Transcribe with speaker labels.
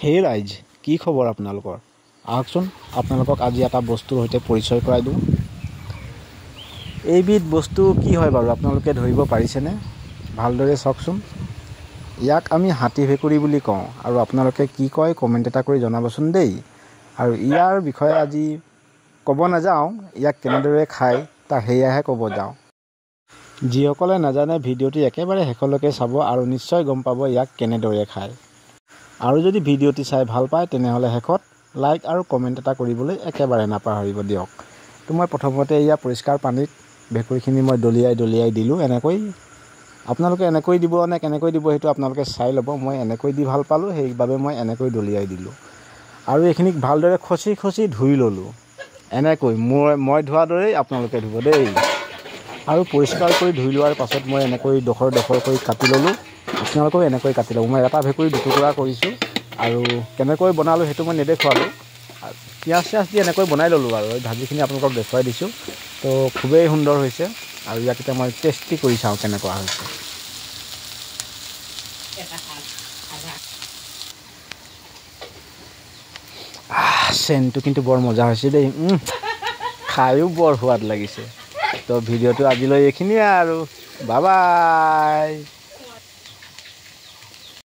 Speaker 1: হে ৰাইজ, কি খবৰ আপোনালোকৰ? আহকচোন আপোনালোকক আজি এটা বস্তুৰ সৈতে পৰিচয় কৰাই দিওঁ। এইবিধ বস্তু কি হয় বাৰু আপোনালোকে ধৰিব পাৰিছেনে? ভালদৰে চাওকচোন। ইয়াক আমি হাতী ভেকুৰী বুলি কওঁ আৰু আপোনালোকে কি কয় কমেণ্ট এটা কৰি জনাবচোন দেই। আৰু ইয়াৰ বিষয়ে আজি ক'ব নাযাওঁ, ইয়াক কেনেদৰে খায় তাক সেয়াহে ক'ব যাওঁ। যিসকলে নাজানে ভিডিঅ'টি একেবাৰে শেষলৈকে চাব আৰু নিশ্চয় গম পাব ইয়াক কেনেদৰে খায়। আৰু যদি ভিডিঅ'টি চাই ভাল পায় তেনেহ'লে শেষত লাইক আৰু কমেণ্ট এটা কৰিবলৈ একেবাৰে নাপাহৰিব দিয়ক। তো মই প্ৰথমতে এয়া পৰিষ্কাৰ পানীত ভেকুৰীখিনি মই দলিয়াই দিলোঁ এনেকৈ। আপোনালোকে এনেকৈ দিব নে কেনেকৈ দিব সেইটো আপোনালোকে চাই ল'ব। মই এনেকৈ দি ভাল পালোঁ, সেইবাবে মই এনেকৈ দলিয়াই দিলোঁ। আৰু এইখিনিক ভালদৰে খচি ধুই ল'লোঁ। এনেকৈ মই ধোৱাৰ দৰেই আপোনালোকে ধুব দেই। আৰু পৰিষ্কাৰ কৰি ধুই লোৱাৰ পাছত মই এনেকৈ ডখৰ কৰি কাটি ল'লোঁ। আপোনালোকেও এনেকৈ কাটি ল'ব। মই এটা ভেকুৰী দুটুকুৰা কৰিছোঁ আৰু কেনেকৈ বনালোঁ সেইটো মই নেদেখুৱালোঁ। পিঁয়াজ চিয়াজ দি এনেকৈ বনাই ল'লোঁ আৰু ভাজিখিনি আপোনালোকক দেখুৱাই দিছোঁ। তো খুবেই সুন্দৰ হৈছে আৰু ইয়াক এতিয়া মই টেষ্টি কৰি চাওঁ কেনেকুৱা হৈছে। চেণ্টটো কিন্তু বৰ মজা হৈছে দেই। খায়ো বৰ সোৱাদ লাগিছে। তো ভিডিঅ'টো আজিলৈ এইখিনিয়ে আৰু। Bye bye.